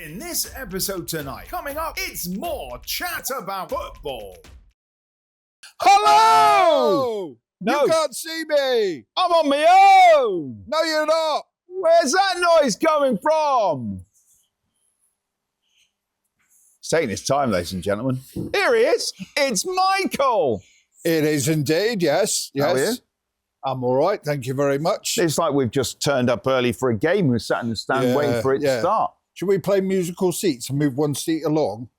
In this episode tonight, coming up, it's more chat about football. Hello! No. You can't see me! I'm on my own! No, you're not! Where's that noise coming from? It's taking its time, ladies and gentlemen. Here he is. It's Michael. It is indeed, yes. How are you? I'm all right, thank you very much. It's like we've just turned up early for a game. We're sat in the stand waiting for it to start. Should we play musical seats and move one seat along?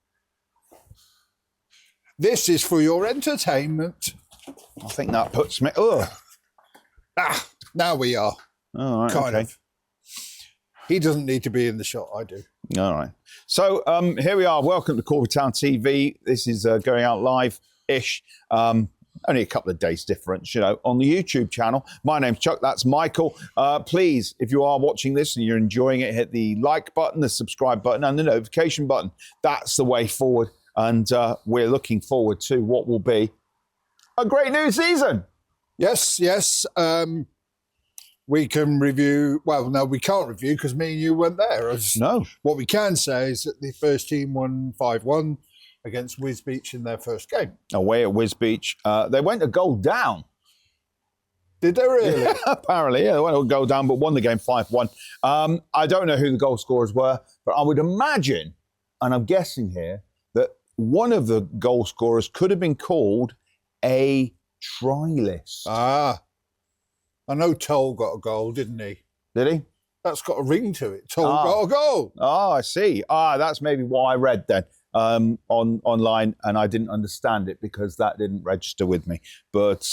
This is for your entertainment. I think that puts me... Ugh. Now we are. All right, Kind of. He doesn't need to be in the shot, I do. All right. So here we are. Welcome to Corby Town TV. This is going out live-ish. Only a couple of days difference, you know, on the YouTube channel. My name's Chuck. That's Michael. Please, if you are watching this and you're enjoying it, hit the like button, the subscribe button, and the notification button. That's the way forward. And we're looking forward to what will be a great new season. Yes. We can review... Well, no, we can't review because me and you weren't there. No. What we can say is that the first team won 5-1 against Wisbech in their first game. Away at Wisbech. They went a goal down. Did they really? Yeah, apparently, yeah. They went a goal down, but won the game 5-1. I don't know who the goal scorers were, but I would imagine, and I'm guessing here, that one of the goal scorers could have been called a try-list. Ah. I know Toll got a goal, didn't he? Did he? That's got a ring to it. Toll got a goal. Oh, I see. That's maybe what I read then online, and I didn't understand it because that didn't register with me. But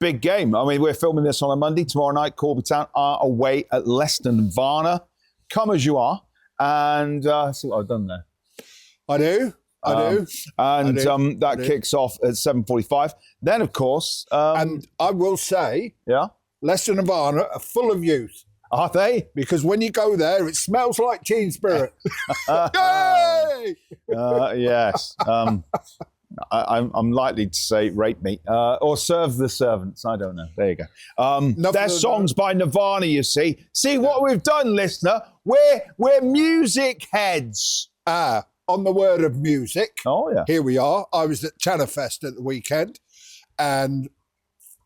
big game. I mean, we're filming this on a Monday. Tomorrow night, Corby Town are away at Leicester Varna. Come as you are. And see what I've done there. I do. And that kicks off at 7:45. Then, of course... and I will say... Yeah? Leicester and Varna are full of youth. Are they? Because when you go there, it smells like teen spirit. Yay! Yes. I'm likely to say rape me or serve the servants. I don't know. There you go. They're songs by Nirvana, you see. See what we've done, listener? We're music heads. On the word of music. Oh, yeah. Here we are. I was at Channerfest at the weekend, and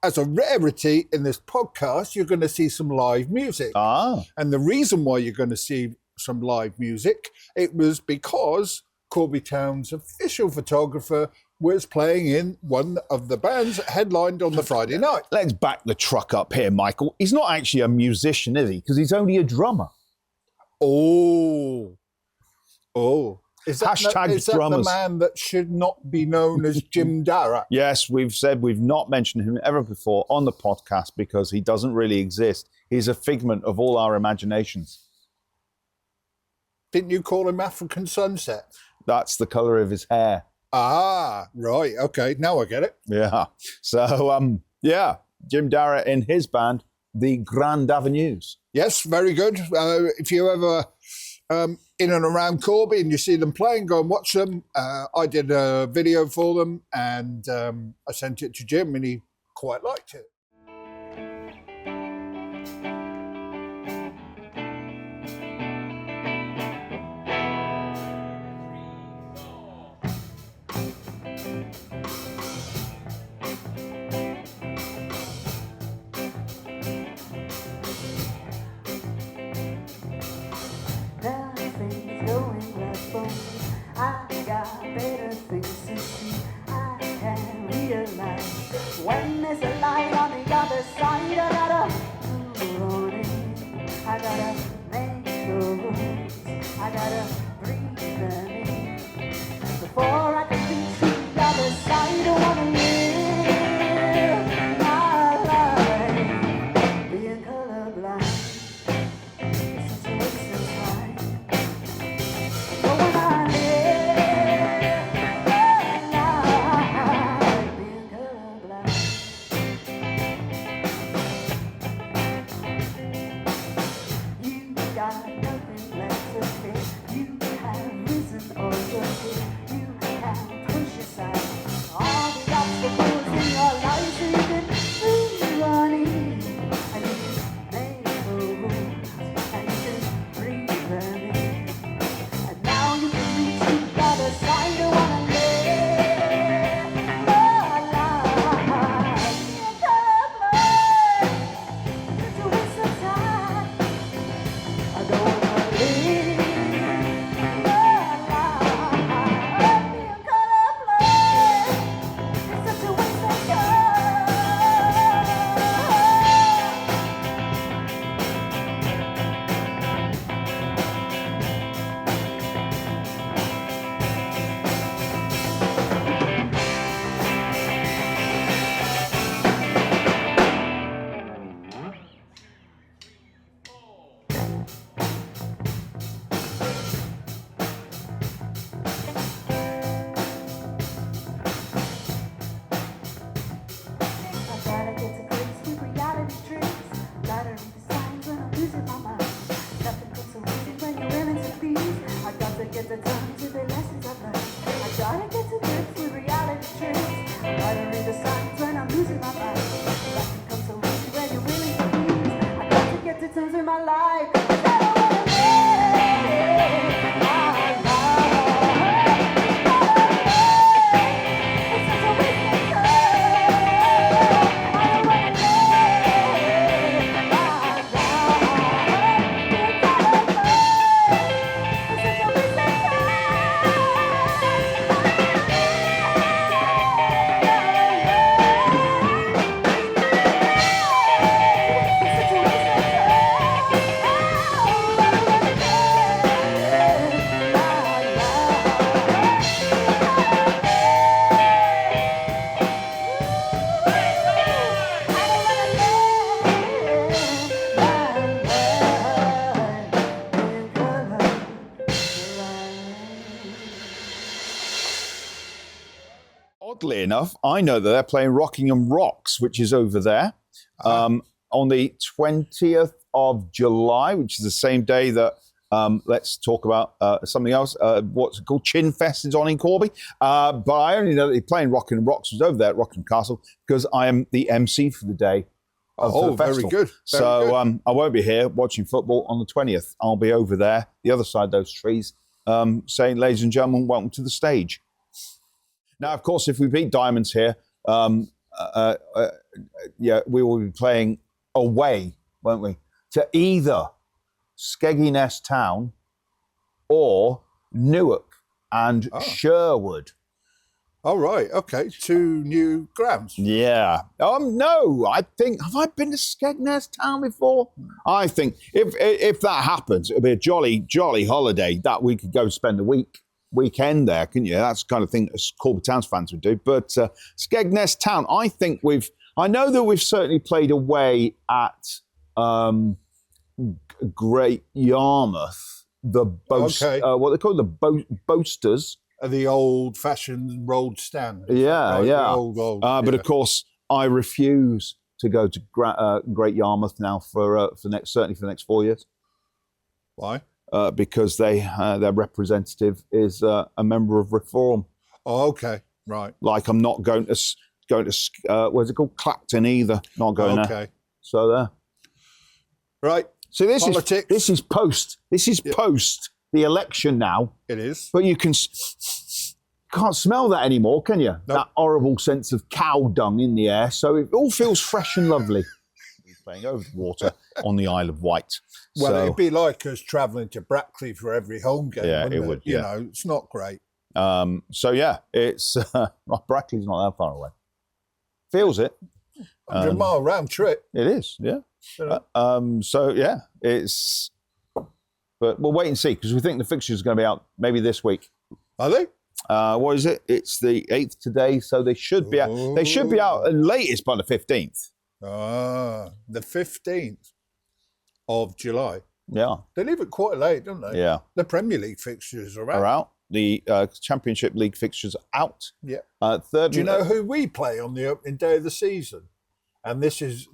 as a rarity in this podcast, you're going to see some live music. And the reason why you're going to see some live music, it was because Corby Town's official photographer was playing in one of the bands that headlined on the Friday night. Let's back the truck up here, Michael. He's not actually a musician, is he? Because he's only a drummer. Oh. Is that drummers. the man that should not be known as Jim Darragh? Yes, we've said we've not mentioned him ever before on the podcast because he doesn't really exist. He's a figment of all our imaginations. Didn't you call him African Sunset? That's the colour of his hair. Ah, right. Okay, now I get it. Yeah. So, Jim Darragh in his band, the Grand Avenues. Yes, very good. If you ever... in and around Corby and you see them playing, go and watch them. I did a video for them and I sent it to Jim and he quite liked it. When there's a light on the other side, I gotta move on in. I gotta make the rules. I gotta breathe them in. Before I can reach the other side, I wanna live my life. Being colorblind is such a waste of time. But when I live my life, being colorblind. You got nothing left to say. You get to terms with the lessons I've learned. I try to get to grips with reality truths. I try to read the signs when I'm losing my mind. Life becomes so easy when you're really confused. I got to get to terms with my life. 'Cause I don't wanna live my life. It's such a waste of time. I don't wanna live my life. It's such a waste of Oddly enough, I know that they're playing Rockingham Rocks, which is over there, on the 20th of July, which is the same day that, let's talk about something else. What's it called? Chin Fest is on in Corby. But I only know that they're playing Rockingham Rocks was over there at Rockingham Castle because I am the MC for the day of the festival. Very good. Very good. I won't be here watching football on the 20th. I'll be over there, the other side of those trees, saying, ladies and gentlemen, welcome to the stage. Now, of course, if we beat Diamonds here, we will be playing away, won't we, to either Skegness Town or Newark and Sherwood. Oh, right. Okay. 2 new grounds. Yeah. No, I think, have I been to Skegness Town before? I think if that happens, it'll be a jolly, jolly holiday that we could go spend a weekend there, couldn't you? That's the kind of thing that Corby Town's fans would do. But Skegness Town, I know that we've certainly played away at Great Yarmouth, what they call the Boasters. The old-fashioned road stand. Yeah, right? yeah. But of course, I refuse to go to Great Yarmouth now for the next 4 years. Why? Because their representative is a member of Reform. Oh, okay, right. Like I'm not going to what's it called, Clacton either. Not going there. So there. Right. So this Politics. is post the election now. It is. But you can't smell that anymore, can you? Nope. That horrible sense of cow dung in the air. So it all feels fresh and lovely. Playing over the water on the Isle of Wight. Well, it'd be like us travelling to Brackley for every home game. Yeah, it would. You know, it's not great. It's Brackley's not that far away. Feels it. 100-mile round trip. It is, yeah. It's. But we'll wait and see because we think the fixtures are going to be out maybe this week. Are they? What is it? It's the 8th today, so they should be out. They should be out at latest by the 15th. The 15th of July. Yeah. They leave it quite late, don't they? Yeah. The Premier League fixtures are out. Are out. The Championship League fixtures are out. Yeah. Third. Do you know who we play on the opening day of the season? And this is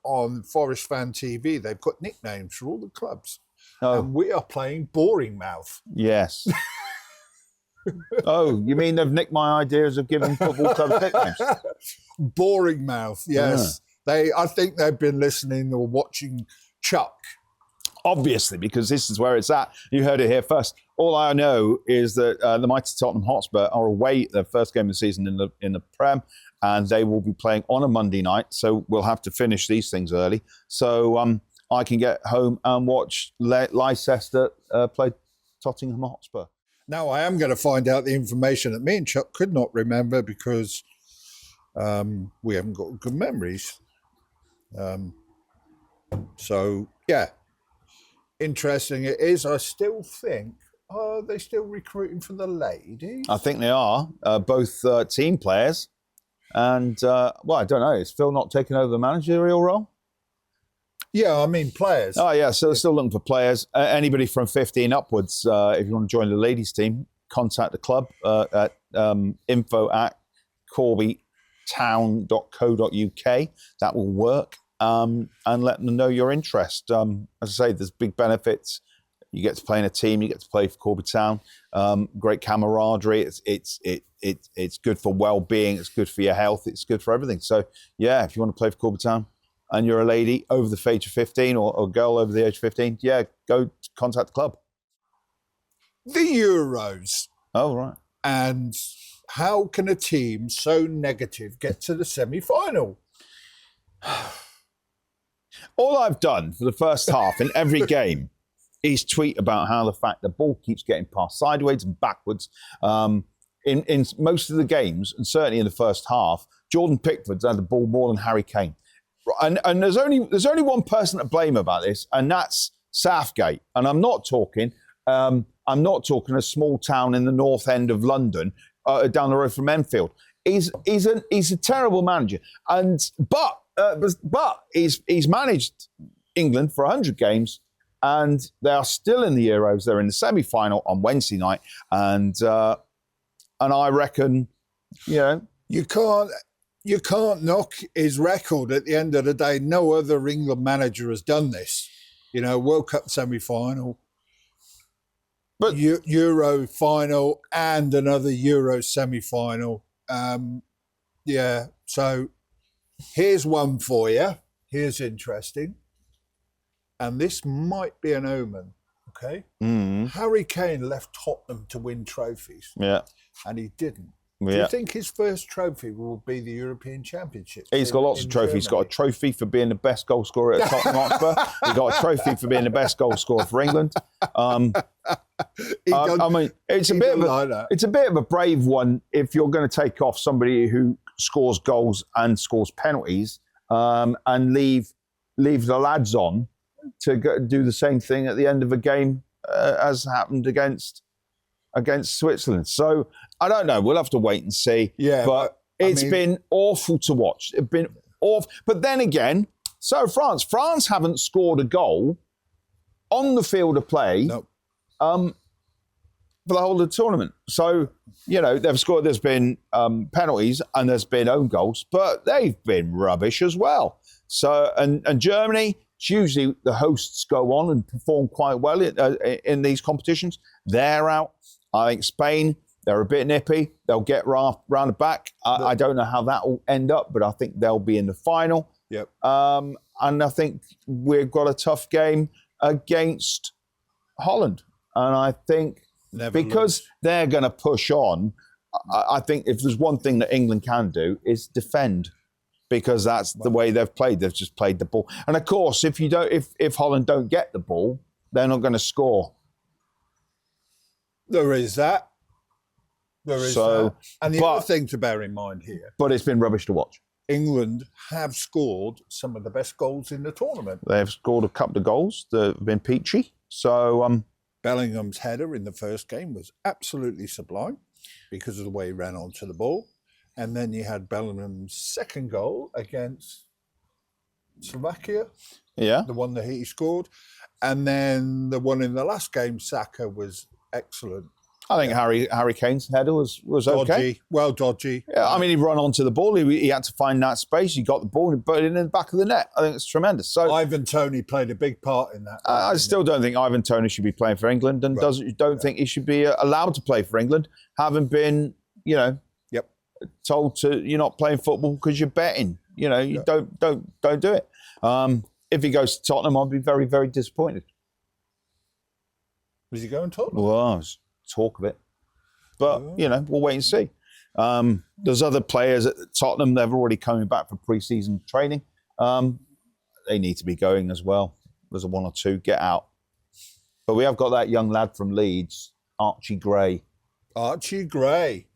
on Forest Fan TV. They've got nicknames for all the clubs. Oh. And we are playing Boring Mouth. Yes. Oh, you mean they've nicked my ideas of giving football clubs nicknames? Boring Mouth, yes. Yeah. I think they've been listening or watching Chuck. Obviously, because this is where it's at. You heard it here first. All I know is that the mighty Tottenham Hotspur are away their first game of the season in the Prem, and they will be playing on a Monday night. So we'll have to finish these things early. So I can get home and watch Leicester play Tottenham Hotspur. Now, I am going to find out the information that me and Chuck could not remember because we haven't got good memories. So, yeah. Interesting it is. I still think, are they still recruiting for the ladies? I think they are, both team players. And, I don't know. Is Phil not taking over the managerial role? Yeah, I mean players. Oh, yeah, so they're still looking for players. Anybody from 15 upwards, if you want to join the ladies' team, contact the club at info@corbytown.co.uk. That will work, and let them know your interest. As I say, there's big benefits You get to play in a team. You get to play for Corby Town. Great camaraderie. It's good for well-being. It's good for your health. It's good for everything. So yeah, if you want to play for Corby Town and you're a lady over the age of 15 or a girl over the age of 15, yeah, go contact the club. The Euros. Oh, right. And how can a team so negative get to the semi-final? All I've done for the first half in every game is tweet about how the fact the ball keeps getting passed sideways and backwards. In most of the games, and certainly in the first half, Jordan Pickford's had the ball more than Harry Kane. And there's only one person to blame about this, and that's Southgate. And I'm not talking a small town in the north end of London, down the road from Enfield. He's a terrible manager, but he's managed England for 100 games, and they are still in the Euros. They're in the semi-final on Wednesday night, and I reckon, you can't knock his record. At the end of the day, no other England manager has done this. World Cup semi-final, but Euro final, and another Euro semi-final. So here's one for you. Here's interesting. And this might be an omen, okay? Harry Kane left Tottenham to win trophies. Yeah. And he didn't. Do you think his first trophy will be the European Championship? He's got lots of trophies. He's got a trophy for being the best goal scorer at Tottenham Hotspur. He's got a trophy for being the best goal scorer for England. It's a bit of a brave one if you're going to take off somebody who scores goals and scores penalties, and leave the lads on to do the same thing at the end of a game as happened against Switzerland. So I don't know. We'll have to wait and see. Yeah, but it's been awful to watch. It's been awful. But then again, so France haven't scored a goal on the field of play. Nope. For the whole of the tournament. So, they've scored, there's been penalties and there's been own goals, but they've been rubbish as well. So, and Germany, it's usually the hosts go on and perform quite well in these competitions. They're out. I think Spain, they're a bit nippy. They'll get round the back. I don't know how that will end up, but I think they'll be in the final. Yep. And I think we've got a tough game against Holland. And I think because they're going to push on, I think if there's one thing that England can do is defend, because that's the way they've played. They've just played the ball. And of course, if Holland don't get the ball, they're not going to score. There is that. That. And the other thing to bear in mind here. But it's been rubbish to watch. England have scored some of the best goals in the tournament. They've scored a couple of goals that have been peachy. So Bellingham's header in the first game was absolutely sublime because of the way he ran onto the ball. And then you had Bellingham's second goal against Slovakia. Yeah. The one that he scored. And then the one in the last game, Saka, was excellent. I think Harry Kane's header was okay. Dodgy. Yeah, I mean, he ran onto the ball. He had to find that space. He got the ball and put it in the back of the net. I think it's tremendous. So Ivan Toney played a big part in that. I still don't think Ivan Toney should be playing for England, and don't think he should be allowed to play for England, having been, told you're not playing football because you're betting. You don't do it. If he goes to Tottenham, I'll be very, very disappointed. Was he going to Tottenham? Well, there's talk of it. But, we'll wait and see. There's other players at Tottenham. They're already coming back for pre-season training. They need to be going as well. There's one or two. Get out. But we have got that young lad from Leeds, Archie Gray. Archie Gray.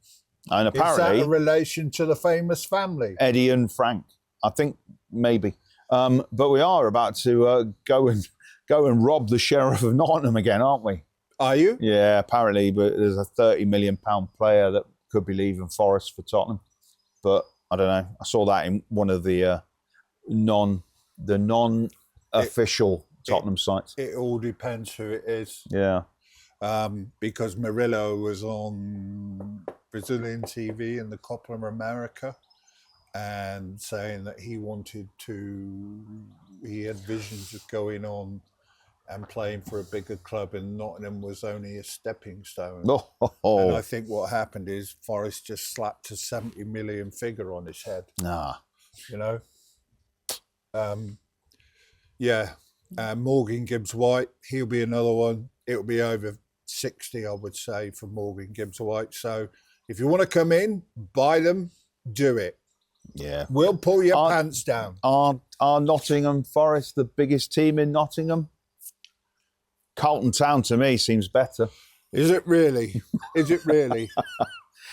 And apparently... Is that a relation to the famous family? Eddie and Frank. I think maybe. But we are about to go and rob the Sheriff of Nottingham again, aren't we? Are you? Yeah, apparently, but there's a £30 million player that could be leaving Forest for Tottenham. But I don't know. I saw that in one of the non-official Tottenham sites. It all depends who it is. Yeah. Because Murillo was on Brazilian TV in the Copa America and saying that he had visions of going on and playing for a bigger club in Nottingham was only a stepping stone. Oh. And I think what happened is Forest just slapped a 70 million figure on his head. Nah. You know? Morgan Gibbs-White, he'll be another one. It'll be over 60, I would say, for Morgan Gibbs-White. So if you want to come in, buy them, do it. Yeah. We'll pull your pants down. Are Nottingham Forest the biggest team in Nottingham? Carlton Town, to me, seems better. Is it really? Is it really?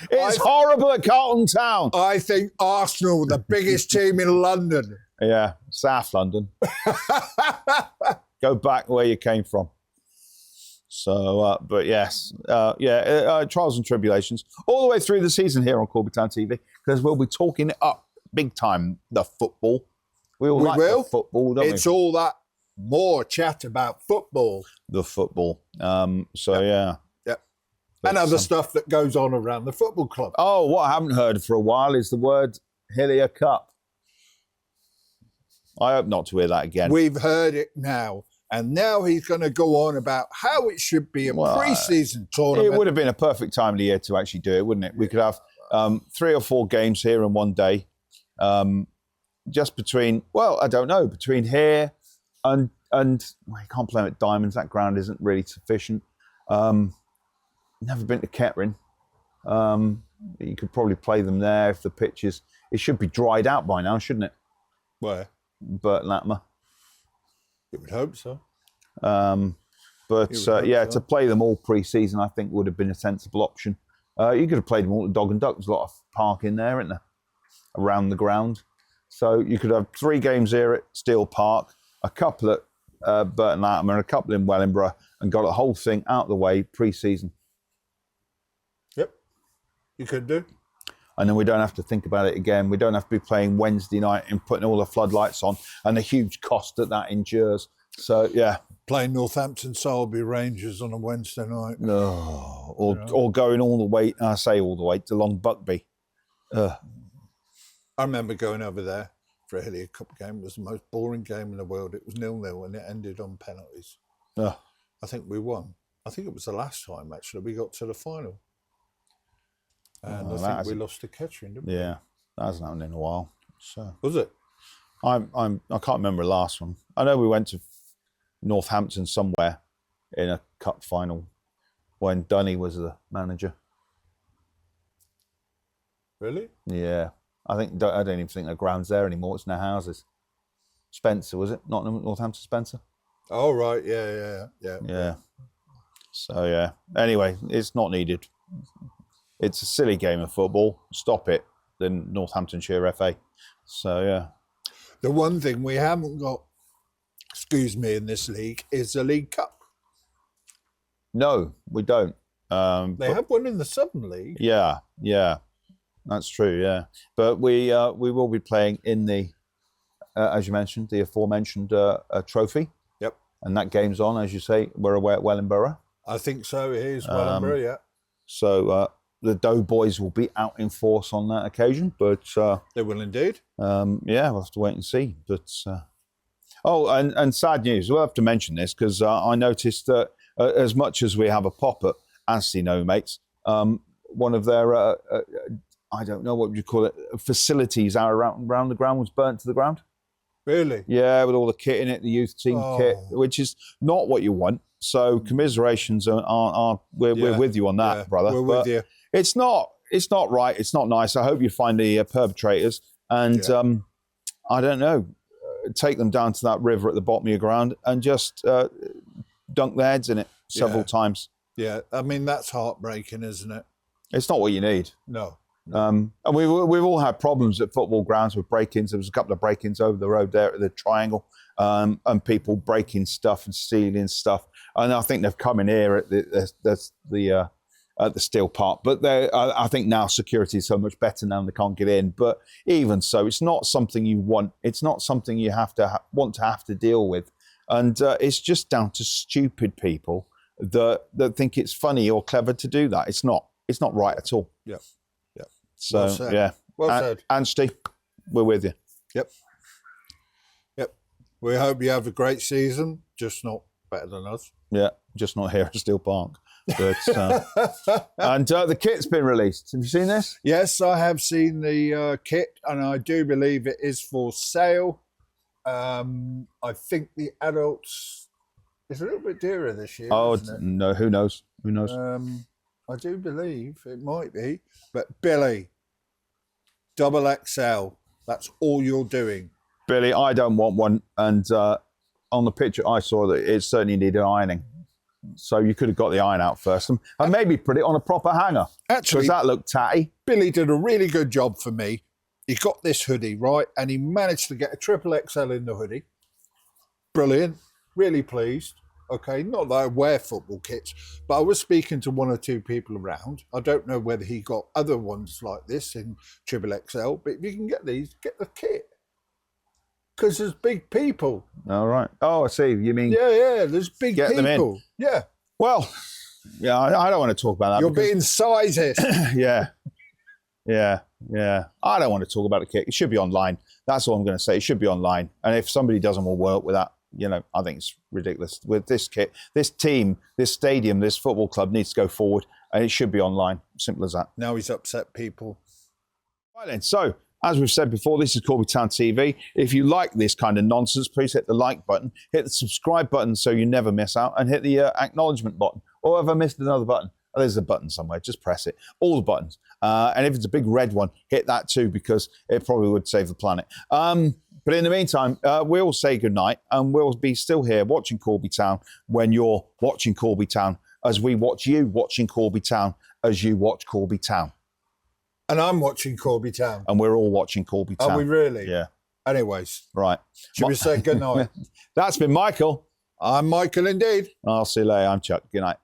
It's horrible at Carlton Town. I think Arsenal, the biggest team in London. Yeah, South London. Go back where you came from. So, but yes, trials and tribulations all the way through the season here on Corby Town TV, because we'll be talking up big time the football. We like the football, don't we? It's all that more chat about football. The football. Yeah. Yep. And other stuff that goes on around the football club. Oh, what I haven't heard for a while is the word Hillier Cup. I hope not to hear that again. We've heard it now. And now he's going to go on about how it should be a pre-season tournament. It would have been a perfect time of the year to actually do it, wouldn't it? We could have 3 or 4 games here in one day. Just between, I don't know, between here and you can't play them at Diamonds. That ground isn't really sufficient. Never been to Kettering. You could probably play them there if the pitch is... It should be dried out by now, shouldn't it? Where? Burt Latimer. You would hope so. To play them all pre-season, I think would have been a sensible option. You could have played them all at Dog and Duck. There's a lot of parking there, isn't there? Around the ground. So you could have 3 games here at Steel Park, a couple at Burton Latimer, and a couple in Wellingborough, and got the whole thing out of the way pre-season. Yep, you could do. And then we don't have to think about it again. We don't have to be playing Wednesday night and putting all the floodlights on and the huge cost that endures. So, yeah. Playing Northampton Solby Rangers on a Wednesday night. No. Or going all the way, I say all the way, to Long Buckby. I remember going over there for a Hillier Cup game. It was the most boring game in the world. It was 0-0 and it ended on penalties. I think we won. I think it was the last time, actually, we got to the final. And I think we lost to Kettering, didn't we? Yeah, that hasn't happened in a while. So was it? I can't remember the last one. I know we went to Northampton somewhere in a cup final when Dunny was the manager. Really? Yeah, I don't even think the ground's there anymore. It's now houses. Spencer, was it? Not Northampton Spencer. Oh right, yeah. So yeah. Anyway, it's not needed. It's a silly game of football. Stop it. The Northamptonshire FA. So, yeah. The one thing we haven't got, in this league, is the League Cup. No, we don't. They have one in the Southern League. Yeah. That's true, yeah. But we will be playing in the, as you mentioned, the aforementioned trophy. Yep. And that game's on, as you say. We're away at Wellingborough. I think so. It is Wellingborough, yeah. So... the Doughboys will be out in force on that occasion, but they will indeed. We'll have to wait and see. But and sad news. We'll have to mention this because I noticed that as much as we have a pop at Anstey No Mates, one of their I don't know what you call it, facilities out around the ground was burnt to the ground. Really? Yeah, with all the kit in it, the youth team kit, which is not what you want. So commiserations we're with you on that, brother. We're with you. It's not right. It's not nice. I hope you find the perpetrators and I don't know, take them down to that river at the bottom of your ground and just dunk their heads in it several times. Yeah, I mean that's heartbreaking, isn't it? It's not what you need. No. And we've all had problems at football grounds with break-ins. There was a couple of break-ins over the road there at the Triangle, and people breaking stuff and stealing stuff. And I think they've come in here at the Steel Park, but I think now security is so much better now and they can't get in. But even so, it's not something you want. It's not something you have to want to have to deal with, and it's just down to stupid people that think it's funny or clever to do that. It's not right at all. Yeah. So well said. Well said. Anstey, we're with you. Yep. We hope you have a great season, just not better than us. Yeah, just not here at Steel Park. But, and the kit's been released. Have you seen this? Yes, I have seen the kit, and I do believe it is for sale. I think the adults is a little bit dearer this year. Oh, isn't it? No, who knows? Who knows? I do believe it might be. But Billy, double XL, that's all you're doing. Billy, I don't want one. And on the picture, I saw that it certainly needed ironing. So you could have got the iron out first and maybe put it on a proper hanger. Actually, because that looked tatty. Billy did a really good job for me. He got this hoodie, right? And he managed to get a triple XL in the hoodie. Brilliant. Really pleased. Okay, not that I wear football kits, but I was speaking to one or two people around. I don't know whether he got other ones like this in triple XL, but if you can get these, get the kit. Because there's big people. All right. Oh, I see. You mean... Yeah, there's big get people. Them in. Yeah. Well, yeah, I don't want to talk about that. You're being sizist. Yeah. I don't want to talk about the kit. It should be online. That's all I'm going to say. It should be online. And if somebody doesn't want to work with that, I think it's ridiculous. With this kit, this team, this stadium, this football club needs to go forward, and it should be online. Simple as that. Now he's upset people. Right then, so as we've said before, this is Corby Town TV. If you like this kind of nonsense, please hit the like button, hit the subscribe button so you never miss out, and hit the acknowledgement button. Or have I missed another button? Oh, there's a button somewhere. Just press it. All the buttons. And if it's a big red one, hit that too, because it probably would save the planet. But in the meantime, we'll say goodnight, and we'll be still here watching Corby Town when you're watching Corby Town, as we watch you watching Corby Town as you watch Corby Town. And I'm watching Corby Town. And we're all watching Corby Town. Are we really? Yeah. Anyways. Right. Should we say goodnight? That's been Michael. I'm Michael indeed. I'll see you later. I'm Chuck. Good night.